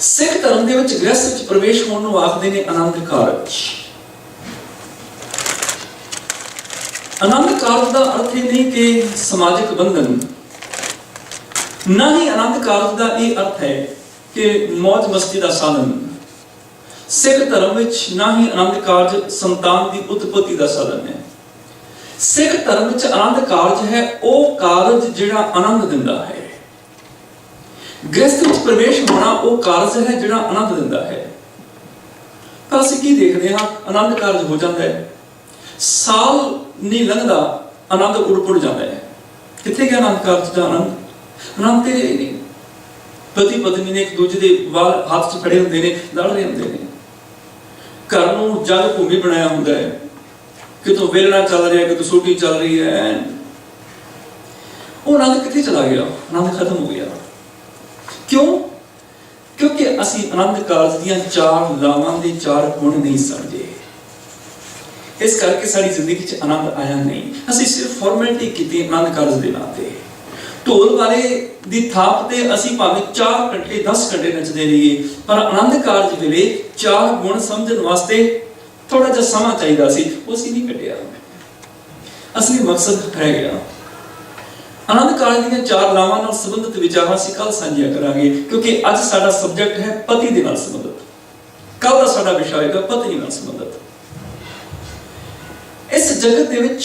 ਸਿੱਖ ਧਰਮ ਦੇ ਵਿੱਚ ਗ੍ਰਸਥ ਵਿੱਚ ਪ੍ਰਵੇਸ਼ ਹੋਣ ਨੂੰ ਆਖਦੇ ਨੇ ਆਨੰਦ ਕਾਰਜ। ਆਨੰਦ ਕਾਰਜ ਦਾ ਅਰਥ ਇਹ ਨਹੀਂ ਕਿ ਸਮਾਜਿਕ ਬੰਧਨ, ਨਾ ਹੀ ਆਨੰਦ ਕਾਰਜ ਦਾ ਇਹ ਅਰਥ ਹੈ ਕਿ ਮੌਜ ਮਸਤੀ ਦਾ ਸਾਧਨ। ਸਿੱਖ ਧਰਮ ਵਿੱਚ ਨਾ ਹੀ ਆਨੰਦ ਕਾਰਜ ਸੰਤਾਨ ਦੀ ਉਤਪਤੀ ਦਾ ਸਾਧਨ ਹੈ। ਸਿੱਖ ਧਰਮ ਵਿੱਚ ਆਨੰਦ ਕਾਰਜ ਹੈ ਉਹ ਕਾਰਜ ਜਿਹੜਾ ਆਨੰਦ ਦਿੰਦਾ ਹੈ। ਗ੍ਰਸਥ ਵਿੱਚ ਪ੍ਰਵੇਸ਼ ਹੋਣਾ ਉਹ ਕਾਰਜ ਹੈ ਜਿਹੜਾ ਆਨੰਦ ਦਿੰਦਾ ਹੈ। ਪਰ ਅਸੀਂ ਕੀ ਦੇਖਦੇ ਹਾਂ, ਆਨੰਦ ਕਾਰਜ ਹੋ ਜਾਂਦਾ ਹੈ, ਸਾਲ ਨਹੀਂ ਲੰਘਦਾ ਆਨੰਦ ਉੜ ਜਾਂਦਾ ਹੈ। ਕਿੱਥੇ ਗਿਆ ਆਨੰਦ ਕਾਰਜ ਦਾ ਆਨੰਦ? ਆਨੰਦ ਤੇ ਨਹੀਂ। ਪਤੀ ਪਤਨੀ ਨੇ ਇੱਕ ਦੂਜੇ ਦੇ ਵਾਲ ਹੱਥ 'ਚ ਫੜੇ ਹੁੰਦੇ ਨੇ, ਲੜ ਰਹੇ ਹੁੰਦੇ ਨੇ, ਘਰ ਨੂੰ ਜਗ ਭੂਮੀ ਬਣਾਇਆ ਹੁੰਦਾ ਹੈ, ਕਿਤੋਂ ਵੇਲਣਾ ਚੱਲ ਰਿਹਾ, ਕਿਤੋਂ ਸੋਟੀ ਚੱਲ ਰਹੀ ਹੈ। ਉਹ ਆਨੰਦ ਕਿੱਥੇ ਚਲਾ ਗਿਆ? ਆਨੰਦ ਖਤਮ ਹੋ ਗਿਆ। ਕਿਉਂ? ਕਿਉਂਕਿ ਅਸੀਂ ਆਨੰਦ ਕਾਰਜ ਦੀਆਂ ਚਾਰ ਲਾਵਾਂ ਦੇ ਚਾਰ ਗੁਣ ਨਹੀਂ ਸਮਝੇ। ਇਸ ਕਰਕੇ ਸਾਡੀ ਜ਼ਿੰਦਗੀ 'ਚ ਆਨੰਦ ਆਇਆ ਨਹੀਂ। ਅਸੀਂ ਸਿਰਫ ਫਾਰਮੈਲਿਟੀ ਕੀਤੀ ਆਨੰਦ ਕਾਰਜ ਦੇ ਨਾਂ ਤੇ। ਢੋਲ ਵਾਲੇ ਦੀ ਥਾਪ ਤੇ ਅਸੀਂ ਭਾਵੇਂ 4 ਘੰਟੇ 10 ਘੰਟੇ ਨੱਚਦੇ ਰਹੀਏ, ਪਰ ਆਨੰਦ ਕਾਰਜ ਵੇਲੇ ਚਾਰ ਗੁਣ ਸਮਝਣ ਵਾਸਤੇ ਥੋੜਾ ਜਿਹਾ ਸਮਾਂ ਚਾਹੀਦਾ ਸੀ, ਉਹ ਅਸੀਂ ਨਹੀਂ ਕੱਢਿਆ। ਅਸਲੀ ਮਕਸਦ ਰਹਿ ਗਿਆ। ਆਨੰਦ ਕਾਰਜ ਦੀਆਂ ਚਾਰ ਲਾਵਾਂ ਨਾਲ ਸੰਬੰਧਿਤ ਵਿਚਾਰਾਂ ਅਸੀਂ ਕੱਲ ਸਾਂਝੀਆਂ ਕਰਾਂਗੇ, ਕਿਉਂਕਿ ਅੱਜ ਸਾਡਾ ਸਬਜੈਕਟ ਹੈ ਪਤੀ ਦੇ ਨਾਲ ਸੰਬੰਧਿਤ। ਕੱਲ ਦਾ ਸਾਡਾ ਵਿਸ਼ਾ ਹੋਏਗਾ ਪਤਨੀ ਨਾਲ ਸੰਬੰਧਿਤ। ਇਸ ਜਗਤ ਦੇ ਵਿੱਚ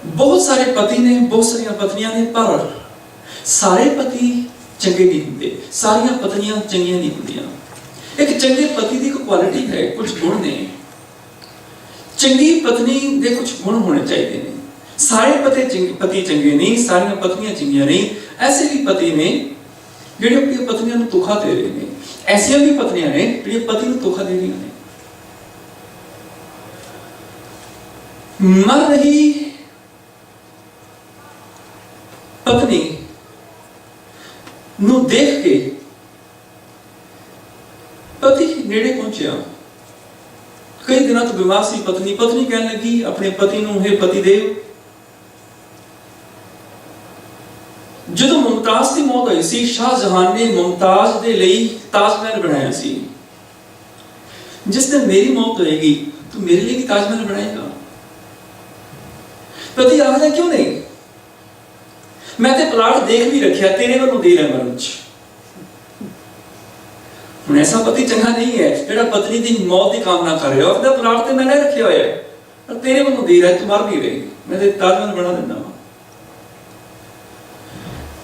ਬਹੁਤ ਸਾਰੇ ਪਤੀ ਨੇ, ਬਹੁਤ ਸਾਰੀਆਂ ਪਤਨੀਆਂ ਨੇ, ਪਰ ਸਾਰੇ ਪਤੀ ਚੰਗੇ ਨਹੀਂ ਹੁੰਦੇ, ਸਾਰੀਆਂ ਪਤਨੀਆਂ ਚੰਗੀਆਂ ਨਹੀਂ ਹੁੰਦੀਆਂ। ਇੱਕ ਚੰਗੇ ਪਤੀ ਦੀ ਇੱਕ ਕੁਆਲਿਟੀ ਹੈ, ਕੁਝ ਗੁਣ ਨੇ। ਚੰਗੀ ਪਤਨੀ ਦੇ ਕੁਝ ਗੁਣ ਹੋਣੇ ਚਾਹੀਦੇ ਨੇ। ਸਾਰੇ ਪਤੀ ਚੰਗੇ ਨਹੀਂ, ਸਾਰੀਆਂ ਪਤਨੀਆਂ ਚੰਗੀਆਂ ਨਹੀਂ। ਐਸੇ ਵੀ ਪਤੀ ਨੇ ਜਿਹੜੇ ਆਪਣੀ ਪਤਨੀਆਂ ਨੂੰ ਧੋਖਾ ਦੇ ਰਹੇ ਨੇ, ਐਸੀਆਂ ਵੀ ਪਤਨੀਆਂ ਨੇ ਜਿਹੜੀਆਂ ਪਤੀ ਨੂੰ ਧੋਖਾ ਦੇ ਰਹੀਆਂ ਨੇ। ਮਰ ਰਹੀ ਪਤਨੀ ਨੂੰ ਦੇਖ ਕੇ ਪਤੀ ਨੇੜੇ ਪਹੁੰਚਿਆ। ਕਈ ਦਿਨਾਂ ਤੋਂ ਬਿਮਾਰ ਸੀ ਪਤਨੀ। ਪਤਨੀ ਕਹਿਣ ਲੱਗੀ ਆਪਣੇ ਪਤੀ ਨੂੰ, हे ਪਤੀ ਦੇਵ, ਜਦੋਂ ਮੁਮਤਾਜ਼ ਦੀ ਮੌਤ ਹੋਈ ਸੀ, ਸ਼ਾਹਜਹਾਨ ਨੇ ਮੁਮਤਾਜ਼ ਦੇ ਲਈ ਤਾਜ ਮਹਿਲ ਬਣਾਇਆ ਸੀ। ਜਿਸ ਦਿਨ ਮੇਰੀ ਮੌਤ ਹੋਏਗੀ ਤੂੰ ਮੇਰੇ ਲਈ ਵੀ ਤਾਜ ਮਹਿਲ ਬਣਾਏਗਾ? ਪਤੀ ਆਖਦਾ ਕਿਉਂ ਨਹੀਂ, ਮੈਂ ਤੇ ਪਲਾਟ ਦੇਖ ਵੀ ਰੱਖਿਆ, ਤੇਰੇ ਵੱਲੋਂ ਦੇ ਰਿਹਾ ਮਰਨ 'ਚ। ਹੁਣ ਐਸਾ ਪਤੀ ਚੰਗਾ ਨਹੀਂ ਹੈ ਜਿਹੜਾ ਪਤਨੀ ਦੀ ਮੌਤ ਦੀ ਕਾਮਨਾ ਕਰ ਰਿਹਾ। ਉਹਦਾ ਪਲਾਟ ਤੇ ਮੈਨੇ ਰੱਖਿਆ ਹੋਇਆ ਹੈ, ਪਰ ਤੇਰੇ ਵੱਲੋਂ ਦੇ ਰਿਹਾ, ਤੂੰ ਮਰ ਨਹੀਂ ਰਹੀ, ਮੈਂ ਤੇ ਤਾਜ ਮਹਿਲ ਬਣਾ ਦਿੰਦਾ ਵਾਂ।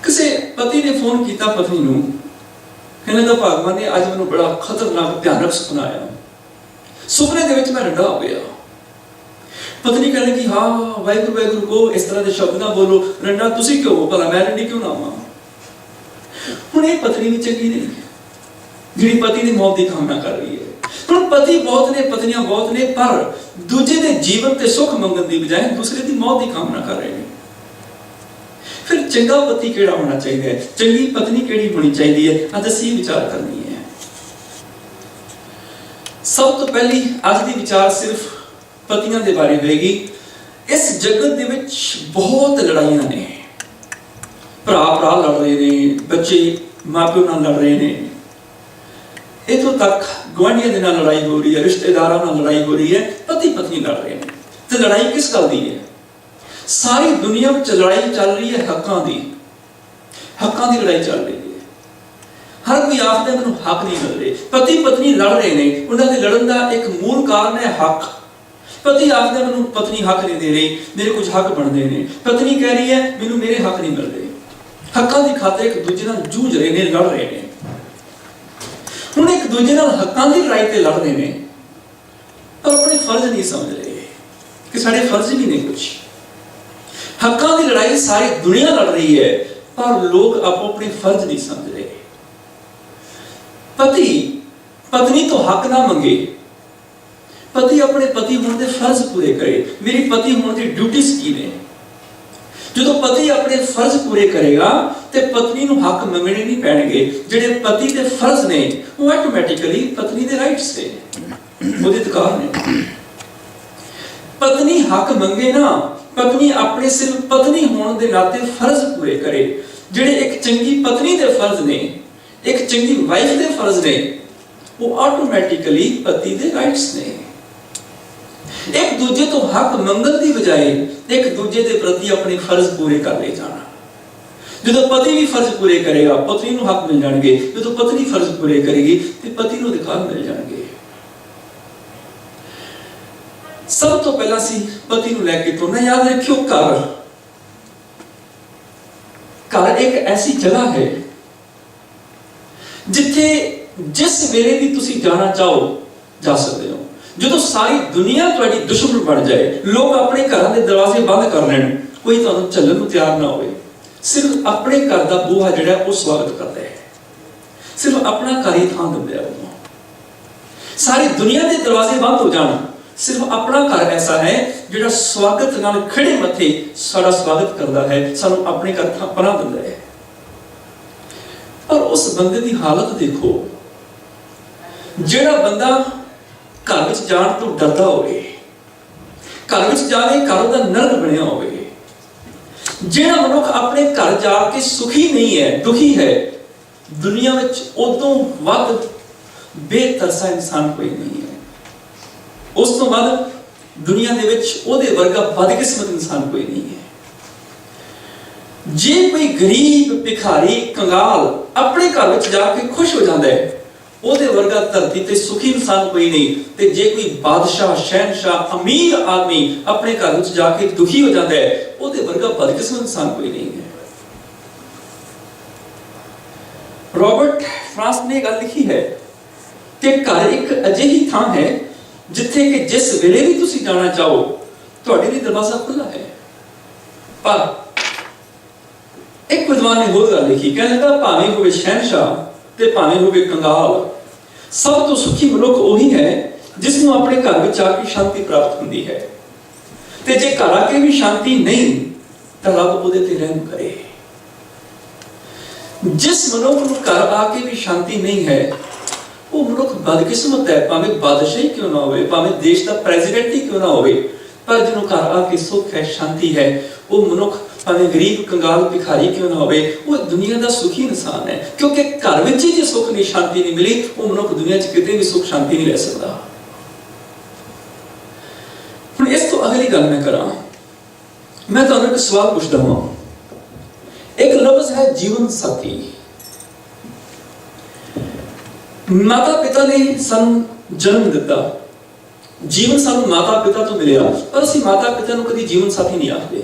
ਕਿਸੇ ਪਤੀ ਨੇ ਫੋਨ ਕੀਤਾ ਪਤਨੀ ਨੂੰ, ਕਹਿੰਦਾ ਭਗਵਾਨ ਨੇ ਅੱਜ ਮੈਨੂੰ ਬੜਾ ਖਤਰਨਾਕ ਭਿਆਨਕ ਸੁਪਨਾ ਆਇਆ। ਸੁਪਨੇ ਦੇ ਵਿੱਚ ਮੈਂ ਰੰਡਾ ਹੋ ਗਿਆ। ਪਤਨੀ ਕਹਿੰਦੀ ਕਿ ਹਾਂ ਵਾਹਿਗੁਰੂ ਵਾਹਿਗੁਰੂ ਕਹੋ, ਇਸ ਤਰ੍ਹਾਂ ਦੇ ਸ਼ਬਦ ਨਾ ਬੋਲੋ। ਰੰਡਾ ਤੁਸੀਂ ਕਿਉਂ ਹੋ ਭਲਾ, ਮੈਂ ਰੰਡੀ ਕਿਉਂ ਨਾ ਹੋਵਾਂ? ਹੁਣ ਇਹ ਪਤਨੀ ਵੀ ਚੰਗੀ ਨਹੀਂ ਜਿਹੜੀ ਪਤੀ ਦੀ ਮੌਤ ਦੀ ਕਾਮਨਾ ਕਰ ਰਹੀ ਹੈ। ਹੁਣ ਪਤੀ ਬਹੁਤ ਨੇ, ਪਤਨੀਆਂ ਬਹੁਤ ਨੇ, ਪਰ ਦੂਜੇ ਦੇ ਜੀਵਨ ਤੇ ਸੁੱਖ ਮੰਗਣ ਦੀ ਬਜਾਏ ਦੂਸਰੇ ਦੀ ਮੌਤ ਦੀ ਕਾਮਨਾ ਕਰ ਰਹੇ ਨੇ। ਫਿਰ ਚੰਗਾ ਪਤੀ ਕਿਹੜਾ ਹੋਣਾ ਚਾਹੀਦਾ ਹੈ, ਚੰਗੀ ਪਤਨੀ ਕਿਹੜੀ ਹੋਣੀ ਚਾਹੀਦੀ ਹੈ, ਅੱਜ ਅਸੀਂ ਵਿਚਾਰ ਕਰਨੀ ਹੈ। ਸਭ ਤੋਂ ਪਹਿਲੀ ਅੱਜ ਦੀ ਵਿਚਾਰ ਸਿਰਫ ਪਤੀਆਂ ਦੇ ਬਾਰੇ ਹੋਏਗੀ। ਇਸ ਜਗਤ ਦੇ ਵਿੱਚ ਬਹੁਤ ਲੜਾਈਆਂ ਨੇ। ਭਰਾ ਭਰਾ ਲੜ ਰਹੇ ਨੇ, ਬੱਚੇ ਮਾਪਿਓ ਨਾਲ ਲੜ ਰਹੇ ਨੇ, ਇੱਥੋਂ ਤੱਕ ਗੁਆਂਢੀਆਂ ਦੇ ਨਾਲ ਲੜਾਈ ਹੋ ਰਹੀ ਹੈ, ਰਿਸ਼ਤੇਦਾਰਾਂ ਨਾਲ ਲੜਾਈ ਹੋ ਰਹੀ ਹੈ, ਪਤੀ ਪਤਨੀ ਲੜ ਰਹੇ ਨੇ। ਤੇ ਲੜਾਈ ਕਿਸ ਗੱਲ ਦੀ ਹੈ? ਸਾਰੀ ਦੁਨੀਆ ਵਿੱਚ ਲੜਾਈ ਚੱਲ ਰਹੀ ਹੈ ਹੱਕਾਂ ਦੀ। ਹੱਕਾਂ ਦੀ ਲੜਾਈ ਚੱਲ ਰਹੀ ਹੈ। ਹਰ ਕੋਈ ਆਖਦਾ ਮੈਨੂੰ ਹੱਕ ਨਹੀਂ ਮਿਲ ਰਹੇ। ਪਤੀ ਪਤਨੀ ਲੜ ਰਹੇ ਨੇ, ਉਹਨਾਂ ਦੇ ਲੜਨ ਦਾ ਇੱਕ ਮੂਲ ਕਾਰਨ ਹੈ ਹੱਕ। ਪਤੀ ਆਖਦਾ ਮੈਨੂੰ ਪਤਨੀ ਹੱਕ ਨਹੀਂ ਦੇ ਰਹੀ, ਮੇਰੇ ਕੁਝ ਹੱਕ ਬਣਦੇ ਨੇ। ਪਤਨੀ ਕਹਿ ਰਹੀ ਹੈ ਮੈਨੂੰ ਮੇਰੇ ਹੱਕ ਨਹੀਂ ਮਿਲ ਰਹੇ। ਹੱਕਾਂ ਦੀ ਖਾਤਰ ਇੱਕ ਦੂਜੇ ਨਾਲ ਜੂਝ ਰਹੇ ਨੇ, ਲੜ ਰਹੇ ਨੇ। ਹੁਣ ਇੱਕ ਦੂਜੇ ਨਾਲ ਹੱਕਾਂ ਦੀ ਲੜਾਈ ਤੇ ਲੜ ਰਹੇ ਨੇ, ਪਰ ਆਪਣੇ ਫਰਜ਼ ਨਹੀਂ ਸਮਝ ਰਹੇ ਕਿ ਸਾਡੇ ਫਰਜ਼ ਵੀ ਨੇ ਕੁਝ। ਹੱਕਾਂ ਦੀ ਲੜਾਈ ਸਾਰੀ ਦੁਨੀਆ ਲੜ ਰਹੀ ਹੈ, ਪਰ ਲੋਕ ਆਪੋ ਆਪਣੇ ਫਰਜ਼ ਨਹੀਂ ਸਮਝ ਰਹੇ। ਪਤੀ ਪਤਨੀ ਤੋਂ ਹੱਕ ਨਾ ਮੰਗੇ, ਪਤੀ ਆਪਣੇ ਪਤੀ ਹੋਣ ਦੇ ਫਰਜ਼ ਪੂਰੇ ਕਰੇ। ਮੇਰੀ ਪਤੀ ਹੋਣ ਦੀ ਡਿਊਟੀਆਂ ਕੀ ਨੇ? ਜਦੋਂ ਪਤੀ ਆਪਣੇ ਫਰਜ਼ ਪੂਰੇ ਕਰੇਗਾ ਤੇ ਪਤਨੀ ਨੂੰ ਹੱਕ ਮੰਗਣੇ ਨਹੀਂ ਪੈਣਗੇ। ਜਿਹੜੇ ਪਤੀ ਦੇ ਫਰਜ਼ ਨੇ ਉਹ ਆਟੋਮੈਟਿਕਲੀ ਪਤਨੀ ਦੇ ਰਾਈਟਸ ਨੇ, ਉਹਦੇ ਅਧਿਕਾਰ ਨੇ। ਪਤਨੀ ਹੱਕ ਮੰਗੇ ਨਾ पत्नी अपने सिर्फ पत्नी होने के नाते फर्ज पूरे करे। जिहड़े एक चंगी पत्नी के फर्ज ने, एक चंगी वाइफ के फर्ज ने, वो ऑटोमैटिकली पति के राइट्स ने। एक दूजे तो हक मंगन की बजाय एक दूजे के प्रति अपने फर्ज पूरे कर ले जाना। जो पति भी फर्ज पूरे करेगा पत्नी को हक मिल जाएंगे, जो पत्नी फर्ज पूरे करेगी तो पति को अधिकार मिल जाएंगे। सब तो पहला सी पति को लैके तो ना याद रखियो, घर एक ऐसी जगह है जिथे जिस वेले भी तुसी जाना चाहो जा सकते हो। जो सारी दुनिया तुम्हारी दुश्मन बन जाए, लोग अपने घरों के दरवाजे बंद कर लें, कोई तुहानू चलण नूं तैयार ना होवे, सिर्फ अपने घर का बूहा जिहड़ा वो स्वागत करता है, सिर्फ अपना घर ही थां दिंदा है। सारी दुनिया के दरवाजे बंद हो जाण, सिर्फ अपना घर ऐसा है जिहड़ा स्वागत नाल खड़े मथे साडा स्वागत करता है, सानू अपने घर थां पनाह दिंदा है। पर उस बंदे की हालत देखो, जिहड़ा बंदा घर विच जाण तो डरदा होवे, घर विच जाके घर दा नरक बनिया होवे, जिहड़ा मनुख अपने घर जाके सुखी नहीं है, दुखी है, दुनिया में उदों वध बेतरसा इंसान कोई नहीं है। उस तो बाद दुनिया दे विच ओदे वर्गा बदकिस्मत इंसान कोई नहीं है। जे कोई गरीब भिखारी कंगाल अपने घर विच जाके खुश हो जाता है, ओदे वर्गा धरती ते सुखी इंसान कोई नहीं। ते जे कोई बादशाह शहनशाह अमीर आदमी अपने घर विच जाके दुखी हो जाता है, ओदे वर्गा बदकिस्मत इंसान कोई नहीं है। रॉबर्ट फ्रांस ने गल लिखी है कि घर एक अजिही थां है जिथे कि जिस वेले भी तुसी जाना चाहो तुहाडे लिए दरवाजा खुला है। पर एक विद्वान ने होर गल लिखी, कहने लगा भावें होवे शहनशाह ते भावें होवे कंगाल, सब तो सुखी मनुख वही है जिसनों अपने घर विच आके शांति प्राप्त होती है। ते जे घर आके भी शांति नहीं तो रब उहदे ते रहम करे। जिस मनुख को घर आके भी शांति नहीं है वो मनुख बदकिस्मत है, भावें बादशाही क्यों ना होवे, भावें देश का प्रेसिडेंट ही क्यों ना होवे, पर जिन्हों घर आके सुख है शांति है, वो मनुख भावें गरीब कंगाल भिखारी क्यों ना होवे, वो दुनिया का सुखी इंसान है। क्योंकि घर विच ही सुख नहीं शांति नहीं मिली, वो मनुख दुनिया च किते भी सुख शांति नहीं रह सकता। हुण इस तो अगली गल मैं करा, मैं तुहानू एक सवाल पूछदा हां। एक लफ्ज है जीवन साथी। माता पिता ने सानू जन्म दिता, जीवन सानू माता पिता तो मिलिया, पर असीं माता पिता नूं कदी जीवन साथी नहीं आखदे।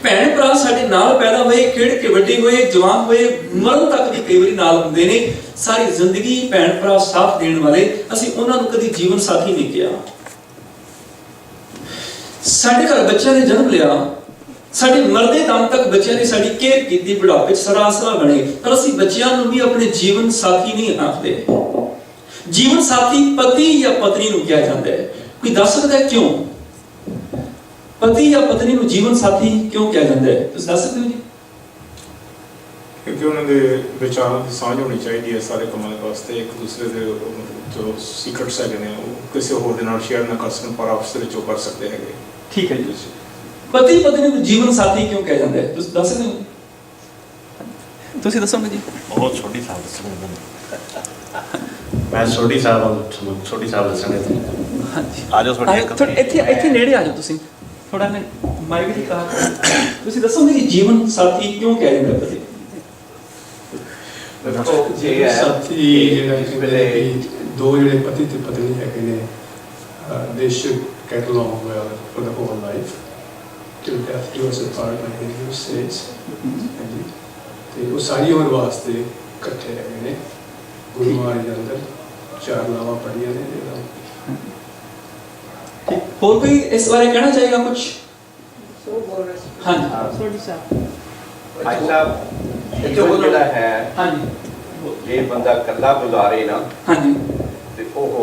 भैण भरा साडे नाल पैदा होए, खेड़ के वड्डे होए, जवान होए, मरण तक भी कई बारी नाल हुंदे ने, सारी जिंदगी भैण भरा साथ देण वाले, असीं उन्हां नूं कदी जीवन साथी नहीं किया। साडे घर बच्चों ने जन्म लिया, साडे मरदे दम तक बच्चों ने साडी केयर कीती, बुढ़ापे सरा आसरा बने, पर असीं बच्चों नूं भी अपने जीवन साथी नहीं आखदे। जीवन साथी पति या पत्नी नूं कहा जाता है। कोई दस सकदा है क्यों पति या पत्नी नूं जीवन साथी क्यों कहा जाता है? तुसीं दस सकदे हो जी? क्योंकि उन्होंने विचारों की साझ होनी चाहिए है सारे कमां वास्ते, एक दूसरे के जो सीक्रेट्स है ने वो किसी होर दे नाल शेयर ना कर सकन, पर आपस विच कर सकते हैं। ठीक है जी। पति पत्नी को जीवन साथी क्यों कहा जाता है? तुसीं दस सकदे हो? तुसीं दसोगे जी? बहुत छोटी साहब दसोगे, मैं छोटी साहब दसोगे। हाँ जी, आ जाओ थोड़ा इत्थे नेड़े आ जाओ तुसीं, थोड़ा ने माइक दी कहा। तुसीं दसोगे कि जीवन साथी क्यों कहा जाता है? पति साथी दो जिहड़े पति ते पत्नी हैगे ने, they should get along well for the whole life till death do us apart, like the Hindu says। ते वो सारी उम्र वास्ते इकट्ठे हैगे ने। गुरु महाराज दे अंदर चार लावां पढ़ियां ने। ठीक, और कोई इस बारे कहना चाहेगा कुछ? हाँ जी भाई साहब जीवन जिहड़ा है, हाँ जी, जे बंदा कल्ला गुजारे ना, हाँ जी, ते ओह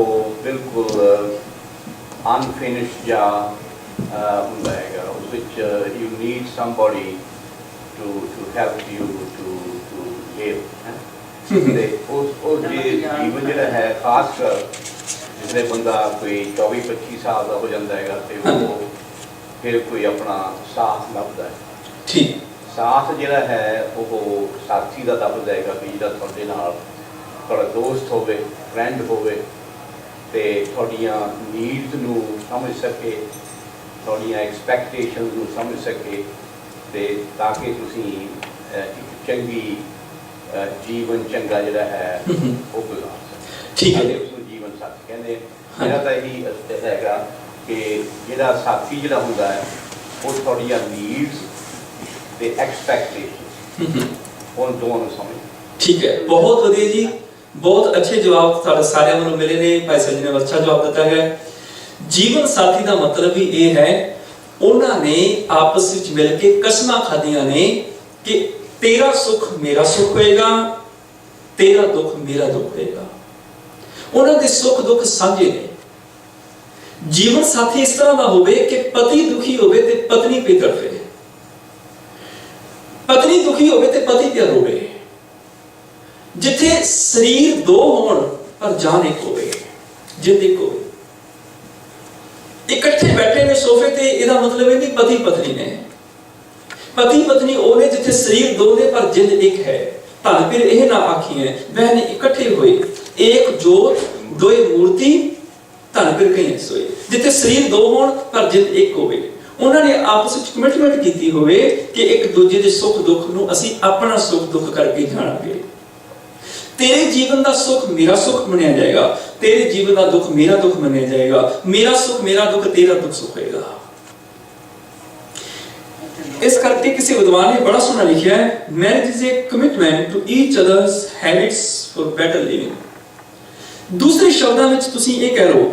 बिल्कुल अनफिनिश्ड या ਹੁੰਦਾ ਹੈਗਾ। ਉਸ ਵਿੱਚ you need somebody to help you to live ਤੇ ਉਹ ਜੇ ਜੀਵਨ ਜਿਹੜਾ ਹੈ ਖਾਸ ਕਰ ਜਿਸਲੇ ਬੰਦਾ ਕੋਈ 24-25 ਸਾਲ ਦਾ ਹੋ ਜਾਂਦਾ ਹੈਗਾ ਤੇ ਉਹ ਫਿਰ ਕੋਈ ਆਪਣਾ ਸਾਥ ਲੱਭਦਾ ਹੈ। ਠੀਕ ਸਾਥ ਜਿਹੜਾ ਹੈ ਉਹ ਸਾਥੀ ਦਾ ਲੱਭਦਾ ਹੈਗਾ ਵੀ ਜਿਹੜਾ ਤੁਹਾਡੇ ਨਾਲ ਤੁਹਾਡਾ ਦੋਸਤ ਹੋਵੇ, ਫਰੈਂਡ ਹੋਵੇ ਤੇ ਤੁਹਾਡੀਆਂ ਨੀਡਸ ਨੂੰ ਸਮਝ ਸਕੇ, ਤੁਹਾਡੀਆਂ ਐਕਸਪੈਕਟੇਸ਼ਨਸ ਨੂੰ ਸਮਝ ਸਕੇ ਤੇ ਤਾਂ ਕਿ ਤੁਸੀਂ ਇੱਕ ਚੰਗੀ ਜੀਵਨ ਚੰਗਾ ਜਿਹੜਾ ਹੈ ਉਹ ਗੁਜ਼ਾਰ ਸਕੋ। ਠੀਕ ਹੈ। ਉਸਨੂੰ ਜੀਵਨ ਸਾਥੀ ਕਹਿੰਦੇ। ਮੇਰਾ ਤਾਂ ਇਹੀ ਹੈਗਾ ਕਿ ਜਿਹੜਾ ਸਾਥੀ ਜਿਹੜਾ ਹੁੰਦਾ ਹੈ ਉਹ ਤੁਹਾਡੀਆਂ ਨੀਡਸ ਤੇ ਐਕਸਪੈਕਟੇਸ਼ਨ ਉਹ ਦੋਵਾਂ ਨੂੰ ਸਮਝ। ਠੀਕ ਹੈ, ਬਹੁਤ ਵਧੀਆ ਜੀ, ਬਹੁਤ ਅੱਛੇ ਜਵਾਬ ਤੁਹਾਡੇ ਸਾਰਿਆਂ ਵੱਲੋਂ ਮਿਲੇ ਨੇ। ਭਾਈ ਸਾਹਿਬ ਜੀ ਨੇ ਅੱਛਾ ਜਵਾਬ ਦਿੱਤਾ ਹੈ। ਜੀਵਨ ਸਾਥੀ ਦਾ ਮਤਲਬ ਵੀ ਇਹ ਹੈ ਉਹਨਾਂ ਨੇ ਆਪਸ ਵਿੱਚ ਮਿਲ ਕੇ ਕਸਮਾਂ ਖਾਧੀਆਂ ਨੇ ਕਿ ਤੇਰਾ ਸੁੱਖ ਮੇਰਾ ਸੁੱਖ ਹੋਏਗਾ, ਤੇਰਾ ਦੁੱਖ ਮੇਰਾ ਦੁੱਖ ਹੋਏਗਾ। ਉਹਨਾਂ ਦੇ ਸੁੱਖ ਦੁੱਖ ਸਾਂਝੇ ਨੇ। ਜੀਵਨ ਸਾਥੀ ਇਸ ਤਰ੍ਹਾਂ ਦਾ ਹੋਵੇ ਕਿ ਪਤੀ ਦੁਖੀ ਹੋਵੇ ਤੇ ਪਤਨੀ ਪੇ ਤੜਫੇ, ਪਤਨੀ ਦੁਖੀ ਹੋਵੇ ਤੇ ਪਤੀ ਪਿਆਰ ਹੋਵੇ, ਜਿੱਥੇ ਸਰੀਰ ਦੋ ਹੋਣ ਪਰ ਜਾਨ ਇੱਕ ਹੋਵੇ, ਜਿੰਦ ਇੱਕ ਹੋਵੇ। ਇਕੱਠੇ ਬੈਠੇ ਨੇ ਸੋਫੇ ਤੇ, ਇਹਦਾ ਮਤਲਬ ਇਹ ਨਹੀਂ ਪਤੀ ਪਤਨੀ ਨੇ। ਪਤੀ ਪਤਨੀ ਉਹ ਨੇ ਜਿੱਥੇ ਸਰੀਰ ਦੋ ਨੇ ਪਰ ਜਿੰਦ ਇੱਕ ਹੈ। ਧੰਨ ਫਿਰ ਇਹ ਨਾ ਆਖੀਏ ਬਹਿਨ ਇਕੱਠੇ ਹੋਏ, ਏਕ ਜੋਤ ਦੋਏ ਮੂਰਤੀ ਧੰਨ ਫਿਰ ਕਹੀਏ ਸੋਏ। ਜਿੱਥੇ ਸਰੀਰ ਦੋ ਹੋਣ ਪਰ ਜਿੰਦ ਇੱਕ ਹੋਵੇ। ਉਹਨਾਂ ਨੇ ਆਪਸ ਵਿੱਚ ਕਮਿਟਮੈਂਟ ਕੀਤੀ ਹੋਵੇ ਕਿ ਇੱਕ ਦੂਜੇ ਦੇ ਸੁੱਖ ਦੁੱਖ ਨੂੰ ਅਸੀਂ ਆਪਣਾ ਸੁੱਖ ਦੁੱਖ ਕਰਕੇ ਜਾਣਾਂਗੇ। ਤੇਰੇ ਜੀਵਨ ਦਾ ਸੁੱਖ ਮੇਰਾ ਸੁੱਖ ਮੰਨਿਆ ਜਾਏਗਾ, ਤੇਰੇ ਜੀਵਨ ਦਾ ਦੁੱਖ ਮੇਰਾ ਦੁੱਖ ਮੰਨਿਆ ਜਾਏਗਾ, ਮੇਰਾ ਸੁੱਖ ਮੇਰਾ ਦੁੱਖ ਤੇਰਾ ਦੁੱਖ ਸੁੱਖ ਹੋਏਗਾ। ਇਸ ਕਰਕੇ ਕਿਸੇ ਵਿਦਵਾਨ ਨੇ ਬੜਾ ਸੋਹਣਾ ਲਿਖਿਆ ਹੈ, marriage is a commitment to each others habits for better living. ਦੂਸਰੇ ਸ਼ਬਦਾਂ ਵਿੱਚ ਤੁਸੀਂ ਇਹ ਕਹਿ ਲਓ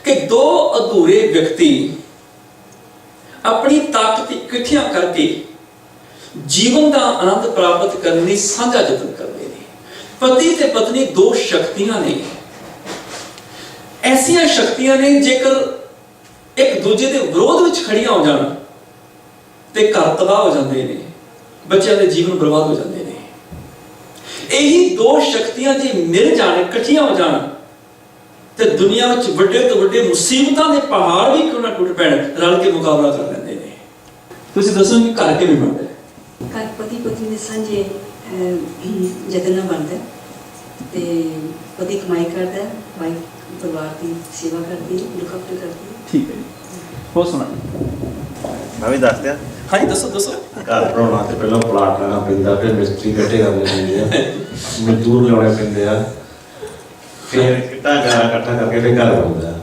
ਕਿ ਦੋ ਅਧੂਰੇ ਵਿਅਕਤੀ ਆਪਣੀ ਤਾਕਤ ਇਕੱਠੀਆਂ ਕਰਕੇ ਜੀਵਨ ਦਾ ਆਨੰਦ ਪ੍ਰਾਪਤ ਕਰਨ ਲਈ ਸਾਂਝਾ ਯਤਨ ਕਰਦੇ ਨੇ। ਪਤੀ ਤੇ ਪਤਨੀ ਦੋ ਸ਼ਕਤੀਆਂ ਨੇ, ਐਸੀਆਂ ਸ਼ਕਤੀਆਂ ਨੇ ਜੇਕਰ ਇੱਕ ਦੂਜੇ ਦੇ ਵਿਰੋਧ ਵਿੱਚ ਖੜੀਆਂ ਹੋ ਜਾਣ ਤੇ ਘਰ ਤਬਾਹ ਹੋ ਜਾਂਦੇ ਨੇ, ਬੱਚਿਆਂ ਦੇ ਜੀਵਨ ਬਰਬਾਦ ਹੋ ਜਾਂਦੇ ਨੇ। ਇਹੀ ਦੋ ਸ਼ਕਤੀਆਂ ਜੇ ਮਿਲ ਜਾਣ, ਇਕੱਠੀਆਂ ਹੋ ਜਾਣ ਤੇ ਦੁਨੀਆ ਵਿੱਚ ਵੱਡੇ ਤੋਂ ਵੱਡੇ ਮੁਸੀਬਤਾਂ ਦੇ ਪਹਾੜ ਵੀ ਕਿਉਂ ਨਾ ਟੁੱਟ ਪੈਣ, ਰਲ ਕੇ ਮੁਕਾਬਲਾ ਕਰ ਲੈਂਦੇ ਨੇ। ਤੁਸੀਂ ਦੱਸੋ ਕਿ ਘਰ ਕਿਵੇਂ ਬਣਦਾ ਹੈ? ਘਰ ਪਤੀ ਪਤਨੀ ਦੇ ਸਾਂਝੇ ਯਤਨ ਨਾਲ ਬਣਦਾ ਹੈ ਤੇ ਪਤੀ ਕਮਾਈ ਕਰਦਾ, ਵਾਈਫ ਪਰਿਵਾਰ ਦੀ ਸੇਵਾ ਕਰਦੀ, ਲੁੱਕ ਆਫਟਰ ਕਰਦੀ। ਠੀਕ ਹੈ ਜੀ, ਬਹੁਤ ਸੋਹਣਾ। ਮੈਂ ਵੀ ਦੱਸ ਦਿਆਂ। ਹਾਂਜੀ ਦੱਸੋ ਦੱਸੋ। ਘਰ ਬਣਾਉਣਾ ਤੇ ਪਹਿਲਾਂ ਪਲਾਟ ਲੈਣਾ ਪੈਂਦਾ, ਫਿਰ ਮਿਸਤਰੀ ਇਕੱਠੇ ਕਰਨੇ ਪੈਂਦੇ ਆ, ਮਜ਼ਦੂਰ ਲਿਆਉਣੇ ਪੈਂਦੇ ਆ, ਫਿਰ ਕਿੱਟਾ ਗਾਰਾ ਇਕੱਠਾ ਕਰਕੇ ਫਿਰ ਘਰ ਬਣਦਾ।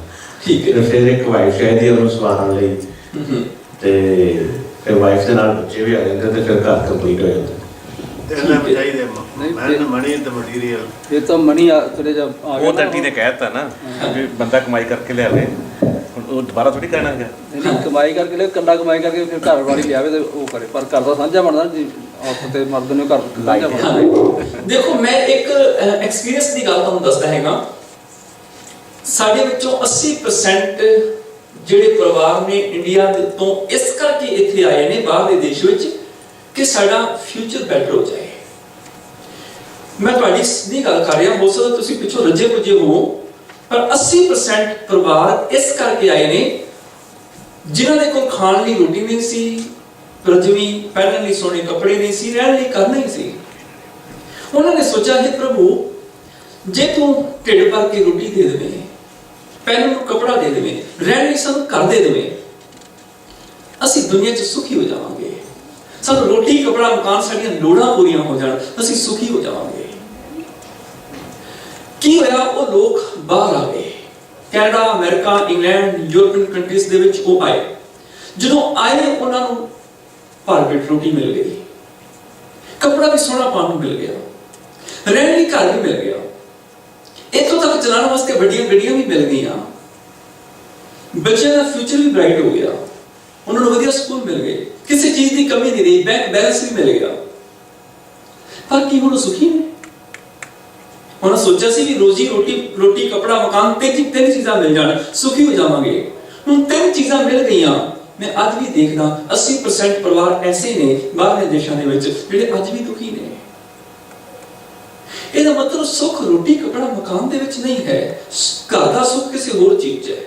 ਠੀਕ ਹੈ। ਤੇ ਫਿਰ ਇੱਕ ਵਾਈਫ ਚਾਹੀਦੀ ਹੈ ਉਹਨੂੰ ਸਵਾਰਨ ਲਈ, ਤੇ ਫਿਰ ਵਾਈਫ ਦੇ ਨਾਲ ਬੱਚੇ ਵੀ ਆ ਜਾਂਦੇ ਤੇ ਫਿਰ ਘਰ ਕੰਪਲੀਟ ਹੋ ਜਾਂਦਾ। ਇਹ ਤਾਂ ਮਨੀ ਥੋੜੇ ਜਿਹਾ ਆ ਗਿਆ ਉਹ ਧਰਤੀ ਤੇ ਕਹਿਤਾ ਨਾ ਵੀ ਬੰਦਾ ਕਮਾਈ ਕਰਕੇ ਲਿਆਵੇ, ਹੁਣ ਉਹ ਦੁਬਾਰਾ ਥੋੜੀ ਕਹਿਣਾ ਹੈਗਾ। ਨਹੀਂ ਕਮਾਈ ਕਰਕੇ ਲੈ, ਕੱਲਾ ਕਮਾਈ ਕਰਕੇ ਫਿਰ ਘਰ ਵਾਲੀ ਲਿਆਵੇ ਤੇ ਉਹ ਕਰੇ, ਪਰ ਘਰ ਦਾ ਸਾਂਝਾ ਬਣਦਾ ਜੀ, ਔਰਤ ਤੇ ਮਰਦ ਨੂੰ ਘਰ ਸਾਂਝਾ ਬਣਦਾ। ਦੇਖੋ ਮੈਂ ਇੱਕ ਐਕਸਪੀਰੀਅੰਸ ਦੀ ਗੱਲ ਤੁਹਾਨੂੰ ਦੱਸਦਾ ਹੈਗਾ। ਸਾਡੇ ਵਿੱਚੋਂ 80% ਜਿਹੜੇ ਪਰਿਵਾਰ ਨੇ ਇੰਡੀਆ ਦੇ ਤੋਂ ਇਸ ਕਰਕੇ ਇੱਥੇ ਆਏ ਨੇ ਬਾਹਰਲੇ ਦੇਸ਼ ਵਿੱਚ ਕਿ ਸਾਡਾ ਫਿਊਚਰ ਬੈਟਰ ਹੋ ਜਾਏ। ਮੈਂ ਤੁਹਾਡੀ ਸਿੱਧੀ ਗੱਲ ਕਰ ਰਿਹਾ, ਹੋ ਸਕਦਾ ਤੁਸੀਂ ਪਿੱਛੋਂ ਰੱਜੇ ਪੁੱਜੇ ਹੋ, ਪਰ 80% ਪਰਿਵਾਰ ਇਸ ਕਰਕੇ ਆਏ ਨੇ ਜਿਨ੍ਹਾਂ ਦੇ ਕੋਲ ਖਾਣ ਲਈ ਰੋਟੀ ਨਹੀਂ ਸੀ, ਰਜਵੀਂ ਪਹਿਨਣ ਲਈ ਸੋਹਣੇ ਕੱਪੜੇ ਨਹੀਂ ਸੀ, ਰਹਿਣ ਲਈ ਘਰ ਨਹੀਂ ਸੀ। ਉਹਨਾਂ ਨੇ ਸੋਚਿਆ ਹੈ ਪ੍ਰਭੂ ਜੇ ਤੂੰ ਢਿੱਡ ਭਰ ਕੇ ਰੋਟੀ ਦੇ ਦੇਵੇਂ, ਪਹਿਨਣ ਨੂੰ ਕੱਪੜਾ ਦੇ ਦੇਵੇਂ, ਰਹਿਣ ਲਈ ਸਾਨੂੰ ਘਰ ਦੇ ਦੇਵੇਂ, ਅਸੀਂ ਦੁਨੀਆ 'ਚ ਸੁਖੀ ਹੋ ਜਾਵਾਂਗੇ। ਸਾਨੂੰ ਰੋਟੀ ਕੱਪੜਾ ਮਕਾਨ ਸਾਡੀਆਂ ਲੋੜਾਂ ਪੂਰੀਆਂ ਹੋ ਜਾਣ, ਅਸੀਂ ਸੁਖੀ ਹੋ ਜਾਵਾਂਗੇ। ਕੀ ਹੋਇਆ? ਉਹ ਲੋਕ ਬਾਹਰ ਆ ਗਏ, Canada, America, England, European countries ਦੇ ਵਿੱਚ ਉਹ ਆਏ। ਜਦੋਂ ਆਏ ਉਹਨਾਂ ਨੂੰ ਭਰ ਪੇਟ ਰੋਟੀ ਮਿਲ ਗਈ, ਕੱਪੜਾ ਵੀ ਸੋਹਣਾ ਪਾਉਣ ਨੂੰ ਮਿਲ ਗਿਆ, ਰਹਿਣ ਲਈ ਘਰ ਵੀ ਮਿਲ ਗਿਆ, ਇੱਥੋਂ ਤੱਕ ਚਲਾਉਣ ਵਾਸਤੇ ਵੱਡੀਆਂ ਗੱਡੀਆਂ ਵੀ ਮਿਲ ਗਈਆਂ, ਬੱਚਿਆਂ ਦਾ ਫਿਊਚਰ ਵੀ ਬ੍ਰਾਈਟ ਹੋ ਗਿਆ, ਉਹਨਾਂ ਨੂੰ ਵਧੀਆ ਸਕੂਲ ਮਿਲ ਗਏ, ਕਿਸੇ ਚੀਜ਼ ਦੀ ਕਮੀ ਨਹੀਂ ਰਹੀ, ਬੈਂਕ ਬੈਲੈਂਸ ਵੀ ਮਿਲ ਗਿਆ। ਪਰ ਕੀ ਹੁਣ ਸੁਖੀ ਨੇ? ਉਹਨਾਂ ਸੋਚਿਆ ਸੀ ਵੀ ਰੋਟੀ ਕੱਪੜਾ ਮਕਾਨ ਤਿੰਨ ਚੀਜ਼ਾਂ ਮਿਲ ਜਾਣ, ਸੁਖੀ ਹੋ ਜਾਵਾਂਗੇ। ਹੁਣ ਤਿੰਨ ਚੀਜ਼ਾਂ ਮਿਲ ਗਈਆਂ। ਮੈਂ ਅੱਜ ਵੀ ਦੇਖਦਾ 80% ਪਰਿਵਾਰ ਐਸੇ ਨੇ ਬਾਹਰਲੇ ਦੇਸ਼ਾਂ ਦੇ ਵਿੱਚ ਜਿਹੜੇ ਅੱਜ ਵੀ ਦੁਖੀ ਨੇ। ਇਹਦਾ ਮਤਲਬ ਸੁੱਖ ਰੋਟੀ ਕੱਪੜਾ ਮਕਾਨ ਦੇ ਵਿੱਚ ਨਹੀਂ ਹੈ, ਘਰ ਦਾ ਸੁੱਖ ਕਿਸੇ ਹੋਰ ਚੀਜ਼ 'ਚ ਹੈ।